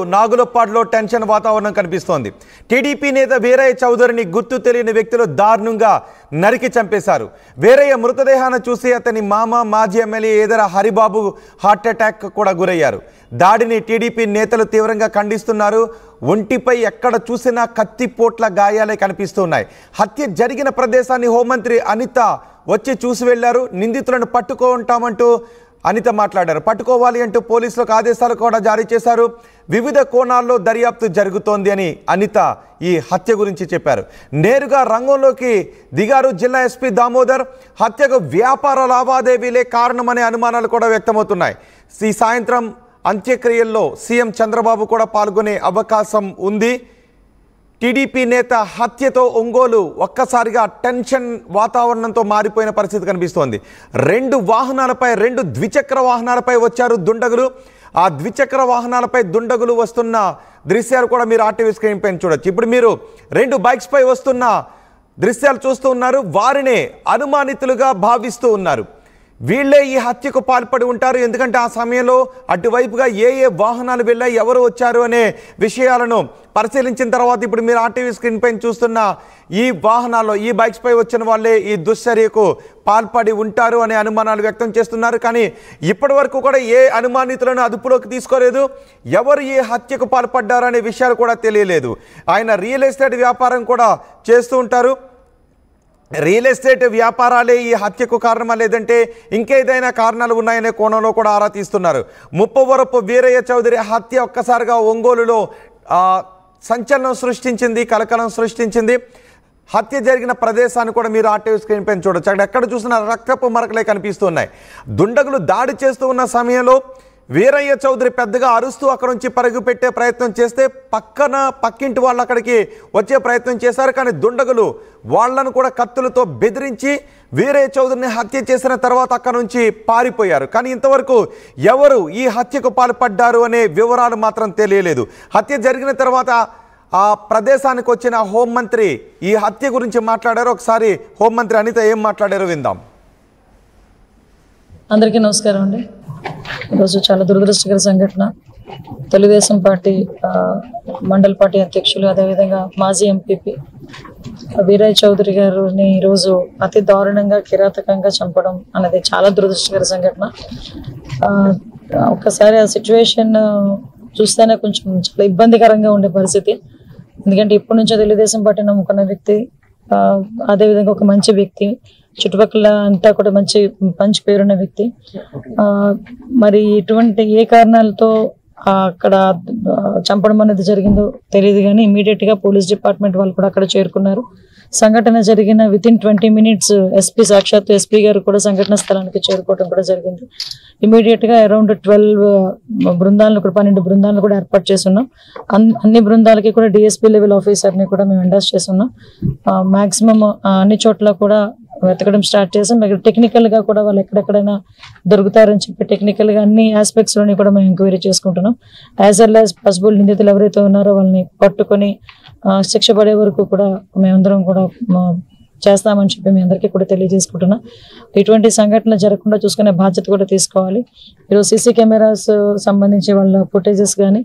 నాగులపాడులో tension వాతావరణం కనిపిస్తోంది. TDP నేత వీరయ్య చౌదరిని గుర్తు తెలియని వ్యక్తులు దారుణంగా నరికి చంపేశారు. వీరయ్య మృతదేహాన్ని చూసి అతని మామ మాజీ ఎమ్మెల్యే ఏదర హరిబాబు హార్ట్ అటాక్ కూడా గురయ్యారు. దాడిని టీడీపీ నేతలు తీవ్రంగా ఖండిస్తున్నారు. ఒంటిపై ఎక్కడ చూసినా కత్తిపోట్ల గాయాలే కనిపిస్తున్నాయి. హత్య జరిగిన ప్రదేశాన్ని హోంమంత్రి అనిత వచ్చి చూసి వెళ్లారు. నిందితులను పట్టుకుంటామంటూ అనిత మాట్లాడారు. పట్టుకోవాలి అంటూ పోలీసులకు ఆదేశాలు కూడా జారీ చేశారు. వివిధ కోణాల్లో దర్యాప్తు జరుగుతోంది అని అనిత ఈ హత్య గురించి చెప్పారు. నేరుగా రంగంలోకి దిగారు జిల్లా ఎస్పీ దామోదర్. హత్యకు వ్యాపార లావాదేవీలే కారణమనే అనుమానాలు కూడా వ్యక్తమవుతున్నాయి. ఈ సాయంత్రం అంత్యక్రియల్లో సీఎం చంద్రబాబు కూడా పాల్గొనే అవకాశం ఉంది. టీడీపీ నేత హత్యతో ఒంగోలు ఒక్కసారిగా టెన్షన్ వాతావరణంతో మారిపోయిన పరిస్థితి కనిపిస్తోంది. రెండు ద్విచక్ర వాహనాలపై వచ్చారు దుండగులు. ఆ ద్విచక్ర వాహనాలపై దుండగులు వస్తున్న దృశ్యాలు కూడా మీరు ఆర్టీవీ స్క్రీన్ పైన చూడొచ్చు. ఇప్పుడు మీరు 2 బైక్స్ పై వస్తున్న దృశ్యాలు చూస్తూ ఉన్నారు. వారినే అనుమానితులుగా భావిస్తూ ఉన్నారు. వీళ్ళే ఈ హత్యకు పాల్పడి ఉంటారు. ఎందుకంటే ఆ సమయంలో అటువైపుగా ఏ వాహనాలు వెళ్ళాయి, ఎవరు వచ్చారు అనే విషయాలను పరిశీలించిన తర్వాత ఇప్పుడు మీరు ఆర్టీవీ స్క్రీన్ పైన చూస్తున్న ఈ వాహనాల్లో ఈ బైక్స్ పై వచ్చిన వాళ్ళే ఈ దుశ్చర్యకు పాల్పడి ఉంటారు అనే అనుమానాలు వ్యక్తం చేస్తున్నారు. కానీ ఇప్పటి వరకు కూడా ఏ అనుమానితులను అదుపులోకి తీసుకోలేదు. ఎవరు ఈ హత్యకు పాల్పడ్డారు అనే విషయాలు కూడా తెలియలేదు. ఆయన రియల్ ఎస్టేట్ వ్యాపారం కూడా చేస్తూ ఉంటారు. రియల్ ఎస్టేట్ వ్యాపారాలే ఈ హత్యకు కారణమా లేదంటే ఇంకేదైనా కారణాలు ఉన్నాయనే కోణంలో కూడా ఆరా తీస్తున్నారు. ముప్పవరపు వీరయ్య చౌదరి హత్య ఒక్కసారిగా ఒంగోలులో సంచలనం సృష్టించింది, కలకలం సృష్టించింది. హత్య జరిగిన ప్రదేశాన్ని కూడా మీరు ఆర్టీవీ స్క్రీన్ పైన చూడొచ్చు. అక్కడ ఎక్కడ చూసినా రక్తపు మరకలే కనిపిస్తున్నాయి. దుండగులు దాడి చేస్తూ ఉన్న సమయంలో వీరయ్య చౌదరి పెద్దగా అరుస్తూ అక్కడ నుంచి పరుగు పెట్టే ప్రయత్నం చేస్తే పక్కింటి వాళ్ళు అక్కడికి వచ్చే ప్రయత్నం చేశారు. కానీ దుండగులు వాళ్లను కూడా కత్తులతో బెదిరించి వీరయ్య చౌదరిని హత్య చేసిన తర్వాత అక్కడ నుంచి పారిపోయారు. కానీ ఇంతవరకు ఎవరు ఈ హత్యకు పాల్పడ్డారు అనే వివరాలు మాత్రం తెలియలేదు. హత్య జరిగిన తర్వాత ఆ ప్రదేశానికి వచ్చిన హోంమంత్రి ఈ హత్య గురించి మాట్లాడారు. ఒకసారి హోంమంత్రి అనిత ఏం మాట్లాడారో విందాం. అందరికీ నమస్కారం అండి. ఈరోజు చాలా దురదృష్టకర సంఘటన. తెలుగుదేశం పార్టీ మండల పార్టీ అధ్యక్షులు అదేవిధంగా మాజీ ఎంపీపీ వీరయ్య చౌదరి గారిని ఈరోజు అతి దారుణంగా కిరాతకంగా చంపడం అనేది చాలా దురదృష్టకర సంఘటన. ఒక్కసారి ఆ సిచ్యువేషన్ చూస్తేనే కొంచెం చాలా ఇబ్బందికరంగా ఉండే పరిస్థితి. ఎందుకంటే ఇప్పటి నుంచో తెలుగుదేశం పార్టీ నమ్ముకున్న వ్యక్తి, అదేవిధంగా ఒక మంచి వ్యక్తి, చుట్టుపక్కల అంతా కూడా మంచి పేరున్న వ్యక్తి. మరి ఇటువంటి ఏ కారణాలతో అక్కడ చంపడం అనేది జరిగిందో తెలియదు. కానీ ఇమీడియట్ గా పోలీస్ డిపార్ట్మెంట్ వాళ్ళు కూడా అక్కడ చేరుకున్నారు. సంఘటన జరిగిన వితిన్ 20 minutes సాక్షాత్తు ఎస్పీ గారు కూడా సంఘటన స్థలానికి చేరుకోవడం కూడా జరిగింది. ఇమీడియట్ గా అరౌండ్ 12 బృందాలను కూడా 12 బృందాలను కూడా ఏర్పాటు చేస్తున్నాం. అన్ని బృందాలకి కూడా డిఎస్పీ లెవెల్ ఆఫీసర్ని కూడా మేము ఎండాస్ చేస్తున్నాం. మాక్సిమం అన్ని చోట్ల కూడా వెతకడం స్టార్ట్ చేసాం. టెక్నికల్ గా కూడా వాళ్ళు ఎక్కడెక్కడైనా దొరుకుతారని చెప్పి టెక్నికల్ గా అన్ని ఆస్పెక్ట్స్ లోని కూడా మేము ఎంక్వైరీ చేసుకుంటున్నాం. యాజ్ వెల్ యాజ్ పాసిబుల్ నిందితులు ఎవరైతే ఉన్నారో వాళ్ళని పట్టుకొని శిక్ష పడే వరకు కూడా మేమందరం కూడా చేస్తామని చెప్పి మీ అందరికీ కూడా తెలియజేసుకుంటున్నాం. ఇటువంటి సంఘటనలు జరగకుండా చూసుకునే బాధ్యత కూడా తీసుకోవాలి. ఈరోజు సీసీ కెమెరాస్ సంబంధించి వాళ్ళ ఫుటేజెస్ కానీ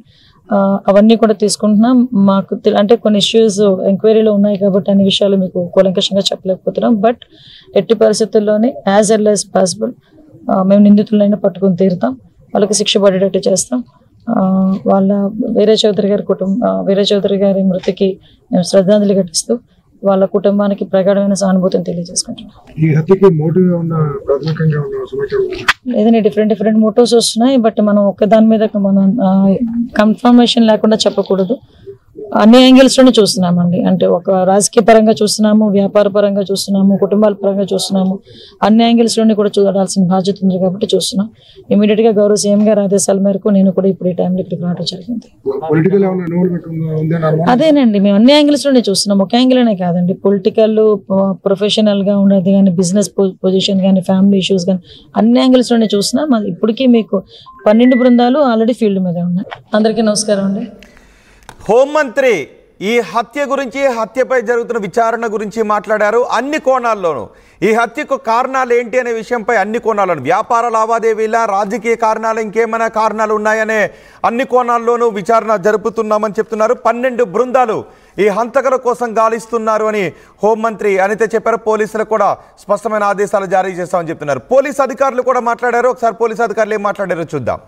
అవన్నీ కూడా తీసుకుంటున్నాం. మాకు అంటే కొన్ని ఇష్యూస్ ఎంక్వైరీలో ఉన్నాయి కాబట్టి అన్ని విషయాలు మీకు కూలంకషంగా చెప్పలేకపోతున్నాం. బట్ ఎట్టి పరిస్థితుల్లోనే యాజ్ ఎల్ యాజ్ పాసిబుల్ మేము నిందితులైనా పట్టుకుని తీరుతాం, వాళ్ళకి శిక్ష పడేటట్టు చేస్తాం. వాళ్ళ వీరయ్య చౌదరి గారి మృతికి మేము శ్రద్ధాంజలి ఘటిస్తూ వాళ్ళ కుటుంబానికి ప్రగాఢమైన సానుభూతిని తెలియజేసుకుంటున్నాం. లేదంటే డిఫరెంట్ మోటివ్స్ వస్తున్నాయి. బట్ మనం ఒక్కదాని మీద మనం కన్ఫర్మేషన్ లేకుండా చెప్పకూడదు. అన్ని యాంగిల్స్ లోనే చూస్తున్నామండి. అంటే ఒక రాజకీయ పరంగా చూస్తున్నాము, వ్యాపార పరంగా చూస్తున్నాము, కుటుంబాల పరంగా చూస్తున్నాము. అన్ని యాంగిల్స్ లోనే కూడా చూడాల్సిన బాధ్యత ఉంది కాబట్టి చూస్తున్నాం. ఇమీడియట్ గా గౌరవ సీఎం గారి ఆదేశాల మేరకు నేను కూడా ఇప్పుడు ఈ టైంలో ఇక్కడికి రావడం జరిగింది. అదేనండి, మేము అన్ని యాంగిల్స్ లోనే చూస్తున్నాం. ఒక యాంగిల్ అనే కాదండి, పొలిటికల్, ప్రొఫెషనల్ గా ఉండేది కానీ, బిజినెస్ పొజిషన్ కానీ, ఫ్యామిలీ ఇష్యూస్ కానీ అన్ని యాంగిల్స్ లోనే చూస్తున్నాం. ఇప్పటికీ మీకు 12 బృందాలు ఆల్రెడీ ఫీల్డ్ మీద ఉన్నాయి. అందరికీ నమస్కారం అండి. హోంమంత్రి ఈ హత్య గురించి, హత్యపై జరుగుతున్న విచారణ గురించి మాట్లాడారు. అన్ని కోణాల్లోనూ ఈ హత్యకు కారణాలు ఏంటి అనే విషయంపై అన్ని కోణాలను, వ్యాపార లావాదేవీల, రాజకీయ కారణాలు, ఇంకేమైనా కారణాలు ఉన్నాయనే అన్ని కోణాల్లోనూ విచారణ జరుపుతున్నామని చెప్తున్నారు. 12 బృందాలు ఈ హంతకుల కోసం గాలిస్తున్నారు అని హోంమంత్రి అనిత చెప్పారు. పోలీసులకు కూడా స్పష్టమైన ఆదేశాలు జారీ చేస్తామని చెప్తున్నారు. పోలీసు అధికారులు కూడా మాట్లాడారు. ఒకసారి పోలీసు అధికారులు ఏం మాట్లాడారో చూద్దాం.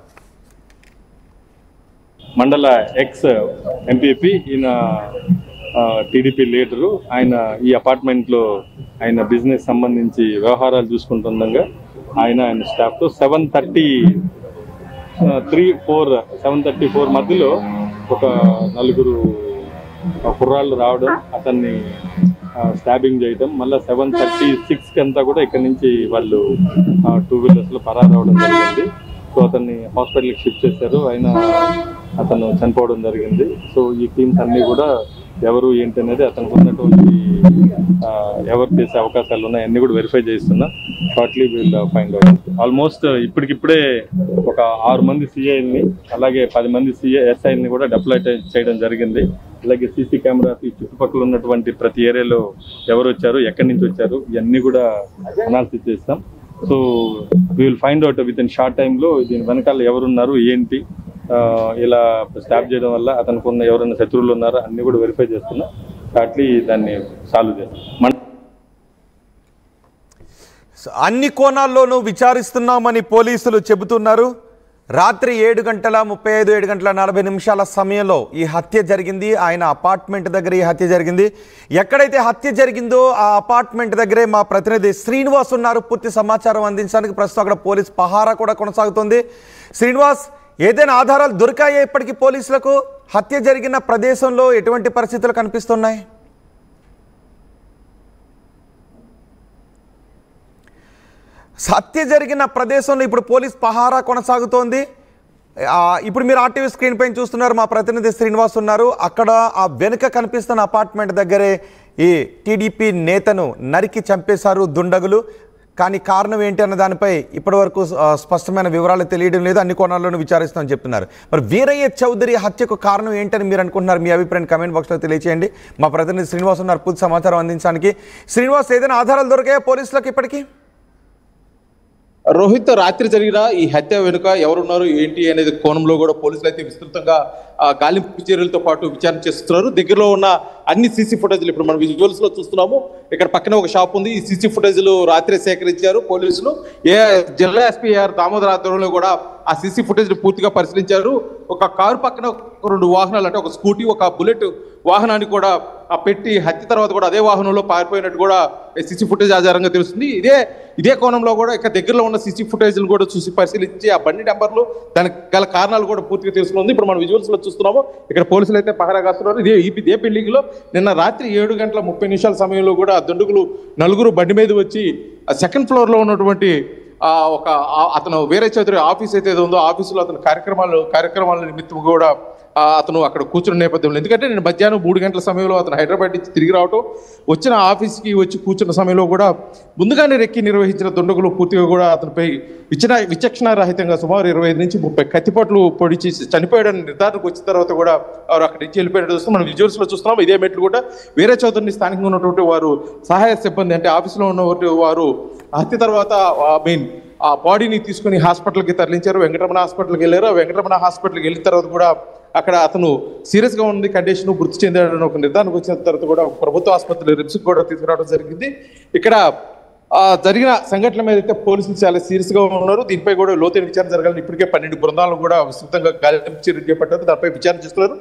మండల ఎక్స్ ఎంపీపీ, ఈయన టీడీపీ లీడరు. ఆయన ఈ అపార్ట్మెంట్లో ఆయన బిజినెస్ సంబంధించి వ్యవహారాలు చూసుకుంటుండగా ఆయన స్టాఫ్తో 7:34 మధ్యలో ఒక 4 కుర్రాళ్ళు రావడం, అతన్ని స్టాబింగ్ చేయడం, మళ్ళీ 7:36కి అంతా కూడా ఇక్కడి నుంచి వాళ్ళు 2 వీలర్స్లో పరారవడం జరిగింది. సో అతన్ని హాస్పిటల్కి షిఫ్ట్ చేశారు. అతను చనిపోవడం జరిగింది. సో ఈ టీమ్స్ అన్నీ కూడా ఎవరు ఏంటి అనేది అతనికి ఉన్నటువంటి ఎవరు చేసే అవకాశాలు ఉన్నాయి అన్నీ కూడా వెరిఫై చేస్తున్నా. Shortly we'll find out. Almost ఇప్పటికిప్పుడే ఒక 6 మంది సిఐల్ని, అలాగే 10 మంది ఎస్ఐల్ని కూడా డిప్లాయ్ చేయడం జరిగింది. అలాగే సీసీ కెమెరాస్, ఈ చుట్టుపక్కల ఉన్నటువంటి ప్రతి ఏరియాలో ఎవరు వచ్చారు, ఎక్కడి నుంచి వచ్చారు, ఇవన్నీ కూడా అనాలిసిస్ చేస్తాం. So we will find out with in short టైంలో దీని వెనకాల ఎవరున్నారు, ఏంటి, ఇలా స్టాప్ చేయడం వల్ల అతనికి ఉన్న ఎవరైనా శత్రువులు ఉన్నారో అన్ని కూడా వెరిఫై చేస్తున్నాం. అట్లీ దాన్ని సాల్వ్ చేస్తాం. అన్ని కోణాల్లోనూ విచారిస్తున్నామని పోలీసులు చెబుతున్నారు. రాత్రి 7:40 సమయంలో ఈ హత్య జరిగింది. ఆయన అపార్ట్మెంట్ దగ్గర ఈ హత్య జరిగింది. ఎక్కడైతే హత్య జరిగిందో ఆ అపార్ట్మెంట్ దగ్గరే మా ప్రతినిధి శ్రీనివాస్ ఉన్నారు. పూర్తి సమాచారం అందించడానికి ప్రస్తుతం అక్కడ పోలీస్ పహారా కూడా కొనసాగుతుంది. శ్రీనివాస్, ఏదైనా ఆధారాలు దొరికాయా ఇప్పటికీ పోలీసులకు? హత్య జరిగిన ప్రదేశంలో ఎటువంటి పరిస్థితులు కనిపిస్తున్నాయి? హత్య జరిగిన ప్రదేశంలో ఇప్పుడు పోలీస్ పహారా కొనసాగుతోంది. ఇప్పుడు మీరు ఆర్టీవీ స్క్రీన్ పైన చూస్తున్నారు, మా ప్రతినిధి శ్రీనివాస్ ఉన్నారు. అక్కడ ఆ వెనుక కనిపిస్తున్న అపార్ట్మెంట్ దగ్గరే ఈ టీడీపీ నేతను నరికి చంపేశారు దుండగులు. కానీ కారణం ఏంటి అన్న దానిపై ఇప్పటివరకు స్పష్టమైన వివరాలు తెలియడం లేదు. అన్ని కోణాల్లోనూ విచారిస్తామని చెప్తున్నారు. మరి వీరయ్య చౌదరి హత్యకు కారణం ఏంటని మీరు అనుకుంటున్నారు? మీ అభిప్రాయం కమెంట్ బాక్స్లో తెలియచేయండి. మా ప్రతినిధి శ్రీనివాస్ ఉన్నారు పూర్తి సమాచారం అందించడానికి. శ్రీనివాస్, ఏదైనా ఆధారాలు దొరికాయా పోలీసులకు ఇప్పటికీ? రోహిత్, రాత్రి జరిగిన ఈ హత్య వెనుక ఎవరున్నారు ఏంటి అనేది కోణంలో కూడా పోలీసులు అయితే విస్తృతంగా గాలింపు చర్యలతో పాటు విచారణ చేస్తున్నారు. దగ్గరలో ఉన్న అన్ని సీసీ ఫుటేజ్లు ఇప్పుడు మనం విజువల్స్ లో చూస్తున్నాము. ఇక్కడ పక్కన ఒక షాప్ ఉంది. ఈ సీసీ ఫుటేజ్లు రాత్రి సేకరించారు పోలీసులు. జిల్లా ఎస్పీ ఆర్ దామోదర్ ఆధ్వర్యంలో కూడా ఆ సీసీ ఫుటేజ్ పూర్తిగా పరిశీలించారు. ఒక కారు పక్కన 2 వాహనాలు, అంటే ఒక స్కూటీ, ఒక బుల్లెట్ వాహనాన్ని కూడా పెట్టి హత్య తర్వాత కూడా అదే వాహనంలో పారిపోయినట్టు కూడా సీసీ ఫుటేజ్ ఆధారంగా తెలుస్తుంది. ఇదే కోణంలో కూడా ఇక్కడ దగ్గరలో ఉన్న సీసీ ఫుటేజ్లు కూడా చూసి పరిశీలించి ఆ బండి నెంబర్లు, దానికి గల కారణాలు కూడా పూర్తిగా తెలుస్తుంది. ఇప్పుడు మనం విజువల్స్ లో చూస్తున్నాము. ఇక్కడ పోలీసులు అయితే పహారా కాస్తున్నారు. ఇదే బిల్డింగ్ లో నిన్న రాత్రి 7:30 సమయంలో కూడా దుండగులు 4 బండి మీద వచ్చి సెకండ్ ఫ్లోర్ లో ఉన్నటువంటి అతను వీరయ్య చౌదరి ఆఫీస్ అయితే ఉందో ఆఫీసులో అతను కార్యక్రమాల నిమిత్తం కూడా అతను అక్కడ కూర్చున్న నేపథ్యంలో, ఎందుకంటే నేను మధ్యాహ్నం 3 గంటల సమయంలో అతను హైదరాబాద్ నుంచి తిరిగి రావటం, వచ్చిన ఆఫీస్కి వచ్చి కూర్చున్న సమయంలో కూడా ముందుగానే రెక్కి నిర్వహించిన దుండగులు పూర్తిగా కూడా అతనిపై విచక్షణారహితంగా సుమారు 25 నుంచి 30 కత్తిపోట్లు పొడిచి చనిపోయాడని నిర్ధారణకు వచ్చిన తర్వాత కూడా వారు అక్కడి నుంచి వెళ్ళిపోయినట్టు చూస్తాం. మనం విజువల్స్ లో చూస్తున్నాం. ఇదే మెట్లు కూడా వీరయ్య చౌదరిని స్థానికంగా ఉన్నటువంటి వారు సహాయ సిబ్బంది, అంటే ఆఫీసులో ఉన్నటువంటి వారు హత్య తర్వాత ఆ బాడీని తీసుకుని హాస్పిటల్కి తరలించారు. వెంకటరమణ హాస్పిటల్కి వెళ్ళారు. వెంకటరమణ హాస్పిటల్కి వెళ్ళిన తర్వాత కూడా అక్కడ అతను సీరియస్ గా ఉంది, కండిషన్, మృతి చెందాడని ఒక నిర్ధారణకు వచ్చిన తర్వాత కూడా ప్రభుత్వ ఆసుపత్రి రిమ్స్ కూడా తీసుకురావడం జరిగింది. ఇక్కడ జరిగిన సంఘటనల మీద అయితే పోలీసులు చాలా సీరియస్ గా ఉన్నారు. దీనిపై కూడా లోతైన విచారణ జరగాలని ఇప్పటికే 12 బృందాలను కూడా విస్తృతంగా గాలింపు చర్యలు చేపట్టారు. దానిపై విచారణ చేస్తున్నారు.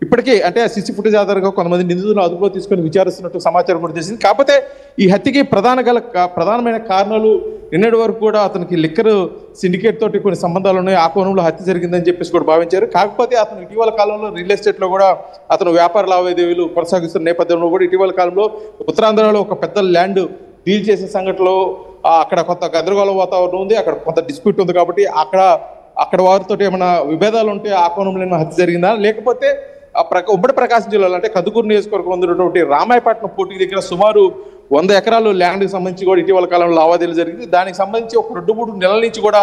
ఇప్పటికే అంటే సీసీ ఫుటేజ్ ఆధారంగా కొంతమంది నిందితులను అదుపులో తీసుకొని విచారిస్తున్నట్టు సమాచారం కూడా తెలిసింది. కాకపోతే ఈ హత్యకి ప్రధానమైన కారణాలు నిన్నటి వరకు కూడా అతనికి లిక్కర్ సిండికేట్ తోటి కొన్ని సంబంధాలు ఉన్నాయి, ఆ కోణంలో హత్య జరిగిందని చెప్పేసి కూడా భావించారు. కాకపోతే అతను ఇటీవల కాలంలో రియల్ ఎస్టేట్ లో కూడా అతను వ్యాపార లావాదేవీలు కొనసాగిస్తున్న నేపథ్యంలో కూడా ఇటీవల కాలంలో ఉత్తరాంధ్రలో ఒక పెద్ద ల్యాండ్ డీల్ చేసే సంఘటనలో అక్కడ కొంత గందరగోళ వాతావరణం ఉంది, అక్కడ కొంత డిస్ప్యూట్ ఉంది. కాబట్టి అక్కడ వారితో ఏమైనా విభేదాలు ఉంటే ఆ కోణంలో ఏమైనా హత్య జరిగిందా, లేకపోతే ఉమ్మడి ప్రకాశం జిల్లాలో అంటే కందుకూరు నియోజకవర్గం ఉన్నటువంటి రామాయపట్నం పోటీ దగ్గర సుమారు 100 ఎకరాలు ల్యాండ్కి సంబంధించి కూడా ఇటీవల కాలంలో లావాదేవీలు జరిగింది. దానికి సంబంధించి ఒక 2-3 నెలల నుంచి కూడా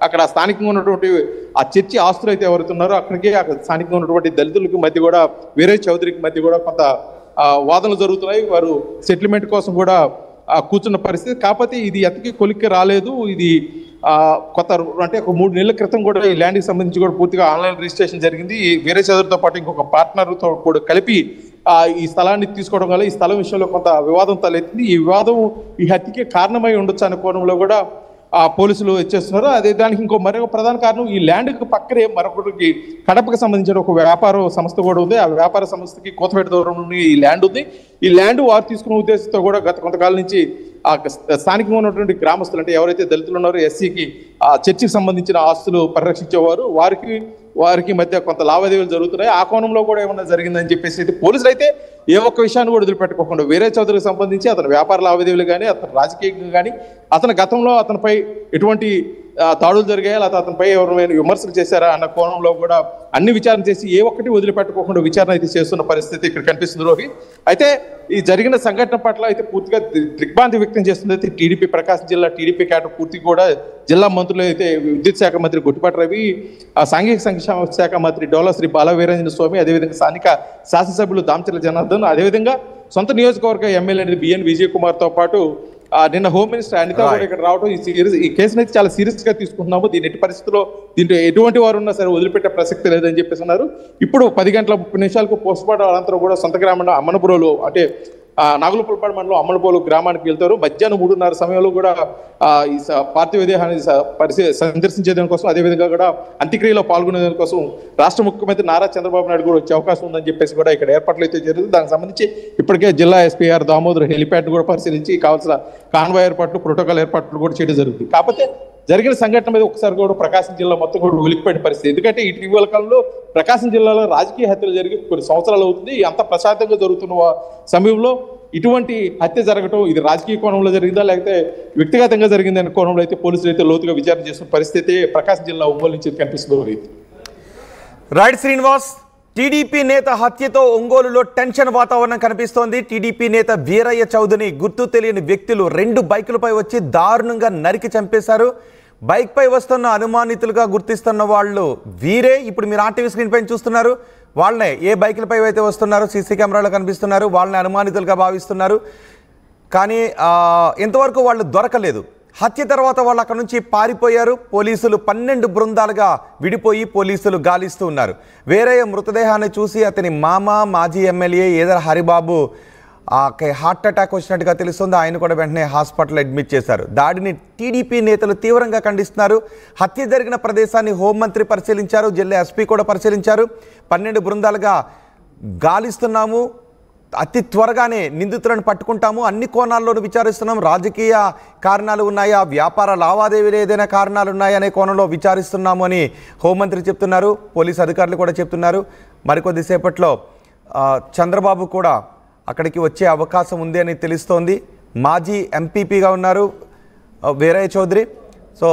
అక్కడ స్థానికంగా ఉన్నటువంటి ఆ చర్చి ఆస్తులు అయితే ఎవరుతున్నారో అక్కడికి అక్కడ స్థానికంగా ఉన్నటువంటి దళితులకి మధ్య కూడా వీరయ్య చౌదరికి మధ్య కూడా కొంత వాదనలు జరుగుతున్నాయి. వారు సెటిల్మెంట్ కోసం కూడా కూర్చున్న పరిస్థితి. కాకపోతే ఇది ఎతకి కొలిక్కి రాలేదు. ఇది కొత్త అంటే ఒక 3 నెలల క్రితం కూడా ఈ ల్యాండ్కి సంబంధించి కూడా పూర్తిగా ఆన్లైన్ రిజిస్ట్రేషన్ జరిగింది. వీరయ్య చౌదరితో పాటు ఇంకొక పార్ట్నర్తో కూడా కలిపి ఈ స్థలాన్ని తీసుకోవడం వల్ల ఈ స్థలం విషయంలో కొంత వివాదం తలెత్తింది. ఈ వివాదం ఈ హత్యకి కారణమై ఉండొచ్చు అనే కోణంలో కూడా పోలీసులు ఇచ్చేస్తున్నారు. అదే దానికి మరొక ప్రధాన కారణం ఈ ల్యాండ్కి పక్కనే మరొకరికి కడపకు సంబంధించిన ఒక వ్యాపార సంస్థ కూడా ఉంది. ఆ వ్యాపార సంస్థకి కోతపేట దూరంలో ఈ ల్యాండ్ ఉంది. ఈ ల్యాండ్ వారు తీసుకున్న ఉద్దేశంతో కూడా గత కొంతకాలం నుంచి ఆ స్థానికంగా ఉన్నటువంటి గ్రామస్తులు అంటే ఎవరైతే దళితులు ఉన్నారో ఎస్సీకి ఆ చర్చికి సంబంధించిన ఆస్తులు పరిరక్షించేవారు వారికి మధ్య కొంత లావాదేవీలు జరుగుతున్నాయి. ఆ కోణంలో కూడా ఏమన్నా జరిగిందని చెప్పేసి అయితే పోలీసులు అయితే ఏ ఒక్క విషయాన్ని కూడా వదిలిపెట్టుకోకుండా వీరయ్య చౌదరికి సంబంధించి అతని వ్యాపార లావాదేవీలు కానీ అతని రాజకీయంగా కానీ అతని గతంలో అతనిపై ఎటువంటి దాడులు జరిగాయా లేకపోతే అతనిపై ఎవరైనా విమర్శలు చేశారా అన్న కోణంలో కూడా అన్ని విచారణ చేసి ఏ ఒక్కటి వదిలిపెట్టుకోకుండా విచారణ అయితే చేస్తున్న పరిస్థితి ఇక్కడ కనిపిస్తుంది రోహిత్. అయితే ఈ జరిగిన సంఘటన పట్ల అయితే పూర్తిగా దిగ్భ్రాంతి వ్యక్తం చేస్తుంది అయితే టీడీపీ ప్రకాశం జిల్లా టీడీపీ క్యాడర్ పూర్తిగా కూడా జిల్లా మంత్రులు అయితే విద్యుత్ శాఖ మంత్రి గొట్టిపాటి రవి, సాంఘిక సంక్షేమ శాఖ మంత్రి డోలా శ్రీ బాల వీరేంద్ర స్వామి, అదేవిధంగా స్థానిక శాసనసభ్యులు దామచర్ల జనార్దన్, అదేవిధంగా సొంత నియోజకవర్గ ఎమ్మెల్యే బిఎన్ విజయ్ కుమార్తో పాటు నిన్న హోమ్ మినిస్టర్ అనిత కూడా ఇక్కడ రావడం ఈ కేసును అయితే చాలా సీరియస్ గా తీసుకుంటున్నాము. దీని ఎట్టి పరిస్థితుల్లో దీంట్లో ఎటువంటి వారు ఉన్నా సరే వదిలిపెట్టే ప్రసక్తి లేదని చెప్పేసి అన్నారు. ఇప్పుడు 10 గంటల 30 నిమిషాలకు పోస్ట్ మార్టం అనంతరం కూడా సొంత గ్రామంలో అమ్మనపురంలో అంటే నాగులపులపాడు మండలం అమ్మనపోలు గ్రామానికి వెళ్తారు. మధ్యాహ్నం 3:30 సమయంలో కూడా ఈ పార్థివ దేహాన్ని సందర్శించేదాని కోసం అదేవిధంగా కూడా అంత్యక్రియలో పాల్గొనేదాని కోసం రాష్ట్ర ముఖ్యమంత్రి నారా చంద్రబాబు నాయుడు కూడా వచ్చే అవకాశం ఉందని చెప్పేసి కూడా ఇక్కడ ఏర్పాట్లు అయితే జరుగుతుంది. దానికి సంబంధించి ఇప్పటికే జిల్లా ఎస్పీఆర్ దామోదర్ హెలిప్యాడ్ కూడా పరిశీలించి కావాల్సిన కాన్వాయ్ ఏర్పాట్లు ప్రోటోకాల్ ఏర్పాట్లు కూడా చేయడం జరుగుతుంది. కాకపోతే జరిగిన సంఘటన మీద ఒకసారి కూడా ప్రకాశం జిల్లా మొత్తం కూడా ఉలిక్కిపోయిన పరిస్థితి. ఎందుకంటే ఇటీవల కాలంలో ప్రకాశం జిల్లాలో రాజకీయ హత్యలు జరిగి కొన్ని సంవత్సరాలు అవుతుంది. అంత ప్రశాంతంగా జరుగుతున్న సమయంలో ఇటువంటి హత్య జరగటం ఇది రాజకీయ కోణంలో జరిగిందా లేకపోతే వ్యక్తిగతంగా జరిగిందనే కోణంలో అయితే పోలీసులు అయితే లోతుగా విచారణ చేస్తున్న పరిస్థితి ప్రకాశం జిల్లా ఒంగోలు నుంచి కనిపిస్తుంది. రైట్ శ్రీనివాస్, టీడీపీ నేత హత్యతో ఒంగోలులో టెన్షన్ వాతావరణం కనిపిస్తోంది. టీడీపీ నేత వీరయ్య చౌదరిని గుర్తు తెలియని వ్యక్తులు 2 బైకులపై వచ్చి దారుణంగా నరికి చంపేశారు. బైక్ పై వస్తున్న అనుమానితులుగా గుర్తిస్తున్న వాళ్ళు వీరే. ఇప్పుడు మీరు ఆర్టీవీ స్క్రీన్ పైన చూస్తున్నారు. వాళ్ళనే ఏ బైకులపై అయితే వస్తున్నారో సీసీ కెమెరాలో కనిపిస్తున్నారు. వాళ్ళని అనుమానితులుగా భావిస్తున్నారు. కానీ ఇంతవరకు వాళ్ళు దొరకలేదు. హత్య తర్వాత వాళ్ళు అక్కడ నుంచి పారిపోయారు. పోలీసులు 12 బృందాలుగా విడిపోయి పోలీసులు గాలిస్తూ ఉన్నారు. వీరయ్య మృతదేహాన్ని చూసి అతని మాజీ ఎమ్మెల్యే ఏదర హరిబాబు హార్ట్ అటాక్ వచ్చినట్టుగా తెలుస్తుంది. ఆయన కూడా వెంటనే హాస్పిటల్ అడ్మిట్ చేశారు. దాడిని టీడీపీ నేతలు తీవ్రంగా ఖండిస్తున్నారు. హత్య జరిగిన ప్రదేశాన్ని హోంమంత్రి పరిశీలించారు. జిల్లా ఎస్పీ కూడా పరిశీలించారు. 12 బృందాలుగా గాలిస్తున్నాము, అతి త్వరగానే నిందితులను పట్టుకుంటాము, అన్ని కోణాల్లోనూ విచారిస్తున్నాం. రాజకీయ కారణాలు ఉన్నాయా, వ్యాపార లావాదేవీలు ఏదైనా కారణాలు ఉన్నాయా అనే కోణంలో విచారిస్తున్నాము అని హోంమంత్రి చెప్తున్నారు. పోలీసు అధికారులు కూడా చెప్తున్నారు. మరికొద్దిసేపట్లో చంద్రబాబు కూడా అక్కడికి వచ్చే అవకాశం ఉంది అని తెలుస్తోంది. మాజీ ఎంపీపీగా ఉన్నారు వీరయ్య చౌదరి. సో